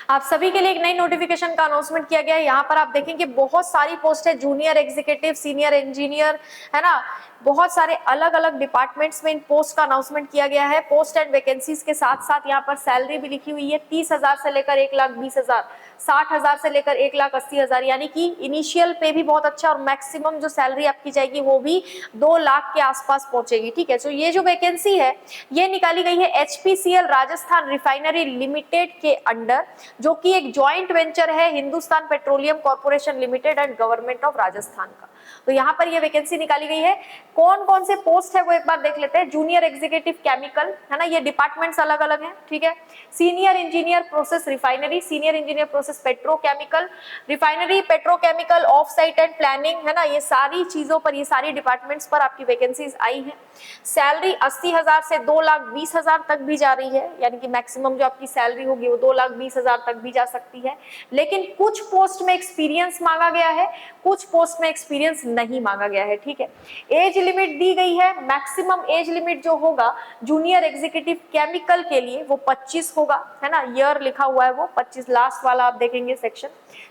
आप सभी के लिए एक नई नोटिफिकेशन का अनाउंसमेंट किया गया है। यहाँ पर आप देखेंगे बहुत सारी पोस्ट है, जूनियर एग्जीक्यूटिव, सीनियर इंजीनियर, है ना, बहुत सारे अलग अलग डिपार्टमेंट्स में इन पोस्ट का अनाउंसमेंट किया गया है। पोस्ट एंड वैकेंसीज के साथ साथ यहाँ पर सैलरी भी लिखी हुई है, 30,000 से लेकर 1,20,000, 60,000 से लेकर 1,80,000, यानी कि इनिशियल पे भी बहुत अच्छा और मैक्सिमम जो सैलरी आपकी जाएगी वो भी 2 लाख के आसपास पहुंचेगी। ठीक है, तो ये जो वैकेंसी है ये निकाली गई है HPCL राजस्थान रिफाइनरी लिमिटेड के अंडर, जो कि एक जॉइंट वेंचर है Hindustan petroleum corporation limited and government of Rajasthan का। तो यहाँ पर ये वैकेंसी निकाली गई है। कौन कौन से पोस्ट है वो एक बार देख लेते हैं। जूनियर एग्जीक्यूटिव केमिकल, है ना, ये डिपार्टमेंट्स अलग अलग हैं। ठीक है, senior engineer process refinery, senior engineer process petrochemical, refinery petrochemical, of site and planning, है ना, ये सारी चीजों पर, ये सारी डिपार्टमेंट्स पर आपकी वैकेंसीज आई हैं। सैलरी 80,000 से 2,20,000 तक भी जा रही है, यानी कि मैक्सिमम जो आपकी सैलरी होगी वो 2,20,000 तक भी जा सकती है। लेकिन कुछ पोस्ट में एक्सपीरियंस मांगा गया है, कुछ पोस्ट में एक्सपीरियंस नहीं मांगा गया है। ठीक है, एज लिमिट दी गई है, मैक्सिमम एज लिमिट जो होगा जूनियर एग्जीक्यूटिव केमिकल के लिए वो 25 होगा, है ना, ईयर लिखा हुआ है वो 25, लास्ट वाला आप देखेंगे section.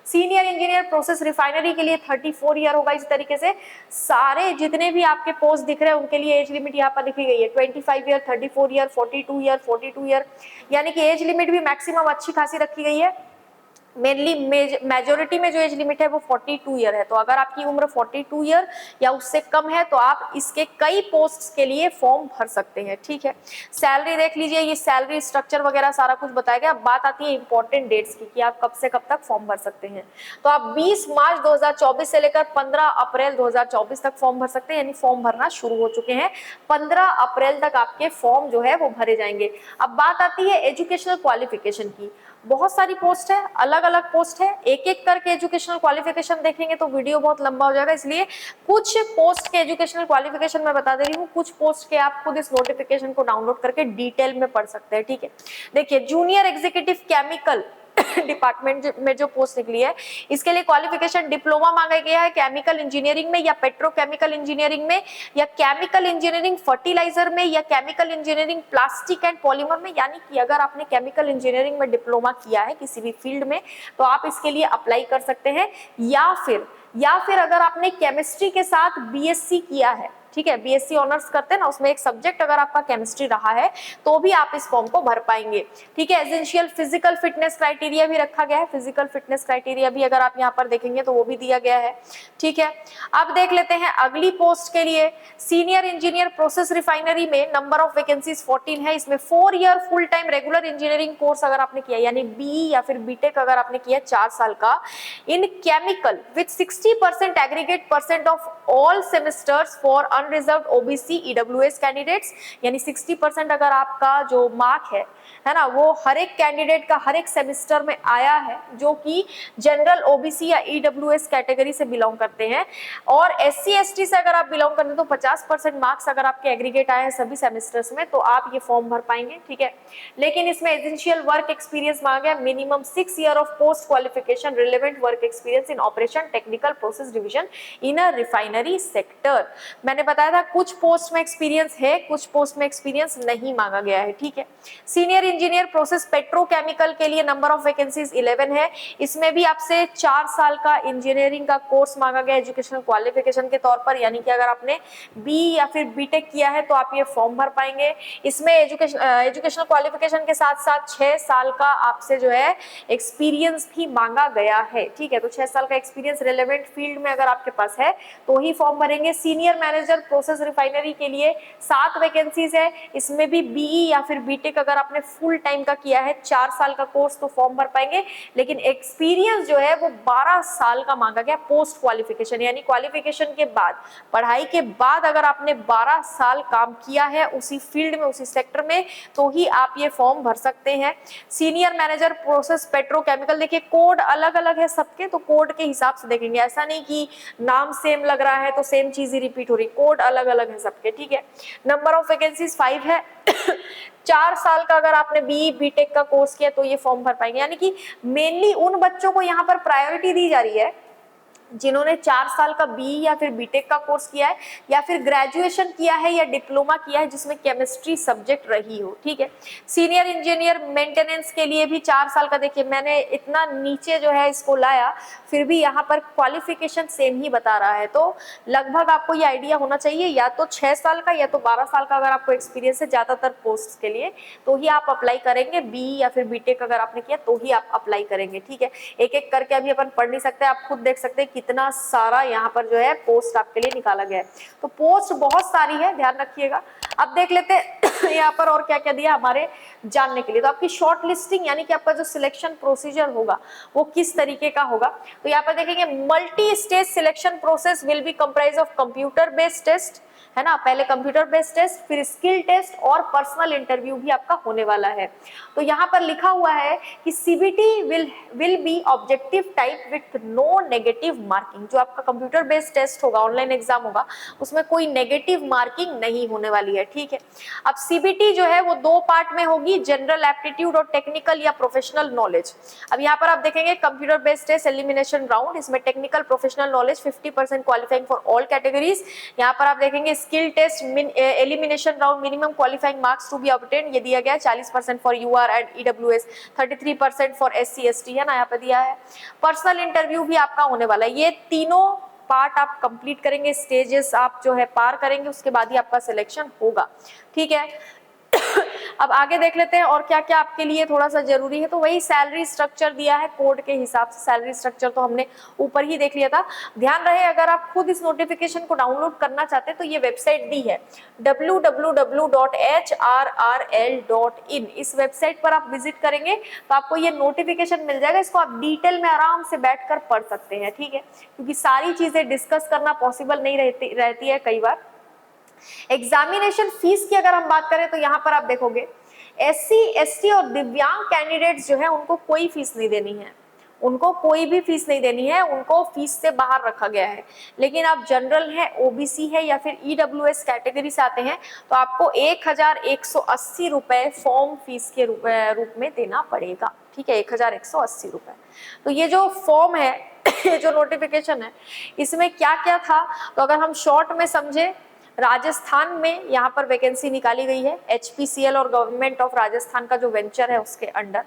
Senior engineer process refinery के लिए 34 ईयर होगा। इस तरीके से सारे जितने भी आपके पोस्ट दिख रहे हैं उनके लिए एज लिमिट यहाँ पर लिखी गई है, 25 ईयर, 34 ईयर, 42 ईयर, 42 ईयर, यानी कि एज लिमिट भी मैक्सिमम अच्छी खासी रखी गई है। मेनली मेजोरिटी में जो एज लिमिट है वो 42 ईयर है। तो अगर आपकी उम्र 42 ईयर या उससे कम है तो आप इसके कई पोस्ट्स के लिए फॉर्म भर सकते हैं। ठीक है, सैलरी देख लीजिए, ये सैलरी स्ट्रक्चर वगैरह सारा कुछ बताया गया। अब बात आती है इंपॉर्टेंट डेट्स की कि आप कब से कब तक फॉर्म भर सकते हैं। तो आप 20 मार्च 2024 से लेकर 15 अप्रैल 2024 तक फॉर्म भर सकते हैं, यानी फॉर्म भरना शुरू हो चुके हैं। 15 अप्रैल तक आपके फॉर्म जो है वो भरे जाएंगे। अब बात आती है एजुकेशनल क्वालिफिकेशन की। बहुत सारी पोस्ट है, अलग अलग पोस्ट है, एक एक करके एजुकेशनल क्वालिफिकेशन देखेंगे तो वीडियो बहुत लंबा हो जाएगा, इसलिए कुछ पोस्ट के एजुकेशनल क्वालिफिकेशन मैं बता दे रही हूँ, कुछ पोस्ट के आप खुद इस नोटिफिकेशन को डाउनलोड करके डिटेल में पढ़ सकते हैं। ठीक है, देखिए जूनियर एग्जीक्यूटिव केमिकल डिपार्टमेंट में जो पोस्ट निकली है इसके लिए क्वालिफिकेशन डिप्लोमा मांगा गया है केमिकल इंजीनियरिंग में या पेट्रोकेमिकल इंजीनियरिंग में या केमिकल इंजीनियरिंग फर्टिलाइजर में या chemical engineering plastic and polymer में। यानी कि अगर आपने केमिकल इंजीनियरिंग में डिप्लोमा किया है किसी भी फील्ड में तो आप इसके लिए अप्लाई कर सकते हैं, या फिर अगर आपने केमिस्ट्री के साथ बीएससी किया है, ठीक है, बीएससी ऑनर्स करते हैं ना, उसमें एक सब्जेक्ट अगर आपका केमिस्ट्री रहा है तो भी आप इस फॉर्म को भर पाएंगे। ठीक है, एसेंशियल फिजिकल फिटनेस क्राइटेरिया भी रखा गया है, फिजिकल फिटनेस क्राइटेरिया भी अगर आप यहाँ पर देखेंगे तो वो भी दिया गया है। ठीक है, अब देख लेते हैं अगली पोस्ट के लिए। सीनियर इंजीनियर प्रोसेस रिफाइनरी में नंबर ऑफ वैकेंसीज 14 है। इसमें 4 year full time regular engineering course अगर आपने किया, यानी बीई या फिर बीटेक अगर आपने किया 4 साल का इन chemical with 60% aggregate percent of all semesters for unreserved OBC EWS candidates, यानी 60% अगर आपका जो मार्क है ना, वो हर एक कैंडिडेट का हर एक सेमेस्टर में आया है जो कि जनरल ओबीसी या ईडब्ल्यूएस कैटेगरी से बिलोंग करते हैं, और एससी एसटी से अगर आप बिलोंग करते हैं तो 50% मार्क्स अगर आपके एग्रीगेट आए हैं सभी सेमेस्टर्स में तो आप ये फॉर्म भर पाएंगे। ठीक है, लेकिन इसमें एसेंशियल वर्क एक्सपीरियंस मांगा गया, minimum 6 year of post qualification, relevant work experience in operation technical process division in a refinery sector. मैंने बताया था कुछ पोस्ट में एक्सपीरियंस है, कुछ पोस्ट में एक्सपीरियंस नहीं मांगा गया है। ठीक है, सीनियर इंजीनियर प्रोसेस पेट्रोकेमिकल के लिए नंबर ऑफ वैकेंसीज 11 है। इसमें भी आपसे 4 साल का इंजीनियरिंग का कोर्स मांगा गया एजुकेशनल क्वालिफिकेशन के तौर पर, यानी कि अगर आपने बी या फिर बीटेक किया है तो आप ये फॉर्म भर पाएंगे। इसमें एजुकेशनल क्वालिफिकेशन के साथ साथ 6 साल का आपसे जो है एक्सपीरियंस भी मांगा गया है। ठीक है, तो 6 साल का एक्सपीरियंस रिलेवेंट फील्ड में अगर आपके पास है तो ही फॉर्म भरेंगे। सीनियर मैनेजर प्रोसेस रिफाइनरी के लिए 7 वैकेंसीज है। इसमें भी बीई या फिर बीटेक अगर आपने फुल टाइम का किया है 4 साल का कोर्स तो फॉर्म भर पाएंगे, लेकिन एक्सपीरियंस जो है वो 12 साल का मांगा गया पोस्ट क्वालिफिकेशन, यानी क्वालिफिकेशन के बाद, पढ़ाई के बाद अगर आपने 12 साल काम किया है उसी फील्ड में उसी सेक्टर में तो ही आप ये फॉर्म भर सकते हैं। सीनियर मैनेजर प्रोसेस पेट्रोकेमिकल, देखिए कोड अलग अलग है सबके, तो कोड के हिसाब से देखेंगे, ऐसा नहीं कि नाम सेम लग रहा है तो सेम चीज ही रिपीट हो रही, कोड अलग अलग है सबके। ठीक है, नंबर ऑफ वैकेंसीज 5 है। 4 साल का अगर आपने बीई बीटेक का कोर्स किया तो ये फॉर्म भर पाएंगे, यानी कि मेनली उन बच्चों को यहाँ पर प्रायोरिटी दी जा रही है जिन्होंने 4 साल का बी या फिर बीटेक का कोर्स किया है या फिर ग्रेजुएशन किया है या डिप्लोमा किया है जिसमें केमिस्ट्री सब्जेक्ट रही हो, ठीक है। सीनियर इंजीनियर मेंटेनेंस के लिए भी 4 साल का, देखिए मैंने इतना नीचे जो है इसको लाया, फिर भी यहाँ पर क्वालिफिकेशन सेम ही बता रहा है, तो लगभग आपको ये आइडिया होना चाहिए या तो 6 साल का या तो 12 साल का अगर आपको एक्सपीरियंस है ज्यादातर पोस्ट के लिए, तो ही आप अप्लाई करेंगे। बी या फिर बीटेक अगर आपने किया तो ही आप अप्लाई करेंगे, ठीक है। एक एक करके अभी अपन पढ़ नहीं सकते, आप खुद देख सकते हैं कितना सारा यहाँ पर जो है पोस्ट आपके लिए निकाला गया है, तो पोस्ट बहुत सारी है, ध्यान रखिएगा। अब देख लेते हैं यहाँ पर और क्या क्या दिया हमारे जानने के लिए। तो आपकी शॉर्ट लिस्टिंग यानी कि आपका जो सिलेक्शन प्रोसीजर होगा वो किस तरीके का होगा, तो यहाँ पर देखेंगे multi stage selection process will be comprise of computer based test, है ना, पहले कंप्यूटर बेस्ड टेस्ट, फिर स्किल टेस्ट और पर्सनल इंटरव्यू भी आपका होने वाला है। तो यहाँ पर लिखा हुआ है कि CBT will be objective type with no negative marking. जो आपका कंप्यूटर बेस्ड टेस्ट होगा, ऑनलाइन एग्जाम होगा, उसमें कोई नेगेटिव मार्किंग नहीं होने वाली है, ठीक है। अब सीबीटी जो है वो 2 पार्ट में होगी, जनरल एप्टीट्यूड और टेक्निकल या प्रोफेशनल नॉलेज। अब यहाँ पर आप देखेंगे computer based test elimination round, इसमें technical professional knowledge 50% qualifying for all categories. यहाँ पर आप देखेंगे skill test elimination round, minimum qualifying marks to be obtained, ये दिया गया है 40% for UR and EWS, 33% for SC ST, है ना, यहाँ पे दिया है। पर्सनल इंटरव्यू भी आपका होने वाला है। ये तीनों पार्ट आप कंप्लीट करेंगे, स्टेजेस आप जो है पार करेंगे, उसके बाद ही आपका सिलेक्शन होगा, ठीक है। अब आगे देख लेते हैं और क्या क्या आपके लिए थोड़ा सा जरूरी है। तो वही सैलरी स्ट्रक्चर दिया है कोड के हिसाब से, सैलरी स्ट्रक्चर तो हमने ऊपर ही देख लिया था। ध्यान रहे अगर आप खुद इस नोटिफिकेशन को डाउनलोड करना चाहते हैं तो ये वेबसाइट दी है www.hrrl.in। इस वेबसाइट पर आप विजिट करेंगे तो आपको ये नोटिफिकेशन मिल जाएगा, इसको आप डिटेल में आराम से बैठकर पढ़ सकते हैं, ठीक है, क्योंकि सारी चीजें डिस्कस करना पॉसिबल नहीं रहती है कई बार। एग्जामिनेशन फीस की अगर हम बात करें तो यहाँ पर आप देखोगे एससी एसटी और दिव्यांग कैंडिडेट्स जो है उनको कोई फीस नहीं देनी है, उनको कोई भी फीस नहीं देनी है, उनको फीस से बाहर रखा गया है। लेकिन आप जनरल है, ओबीसी है या फिर ईडब्ल्यूएस कैटेगरी से आते हैं तो आपको 1180 रुपए फॉर्म फीस के रूप में देना पड़ेगा, ठीक है, 1180 रुपए। तो ये जो फॉर्म है ये जो नोटिफिकेशन है इसमें क्या क्या था, तो अगर हम शॉर्ट में समझे, राजस्थान में यहाँ पर वैकेंसी निकाली गई है, एचपीसीएल और गवर्नमेंट ऑफ राजस्थान का जो वेंचर है उसके अंडर।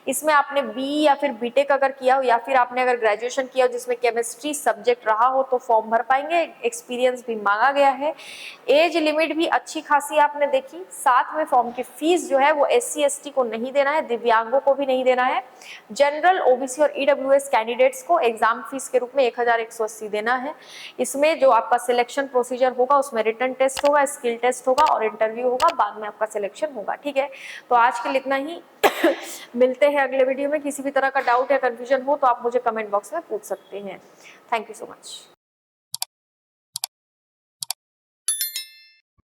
इसमें आपने बी या फिर बीटेक अगर किया हो या फिर आपने अगर ग्रेजुएशन किया हो जिसमें केमिस्ट्री सब्जेक्ट रहा हो तो फॉर्म भर पाएंगे। एक्सपीरियंस भी मांगा गया है, एज लिमिट भी अच्छी खासी आपने देखी। साथ में फॉर्म की फीस जो है वो एससी एसटी को नहीं देना है, दिव्यांगों को भी नहीं देना है। जनरल, ओबीसी और ईडब्ल्यूएस कैंडिडेट्स को एग्जाम फीस के रूप में 1180 देना है। इसमें जो आपका सिलेक्शन प्रोसीजर होगा उसमें रिटन टेस्ट होगा, स्किल टेस्ट होगा और इंटरव्यू होगा, बाद में आपका सिलेक्शन होगा, ठीक है। तो आज के लिए इतना ही। मिलते हैं अगले वीडियो में। किसी भी तरह का डाउट या कंफ्यूजन हो तो आप मुझे कमेंट बॉक्स में पूछ सकते हैं। Thank you so much.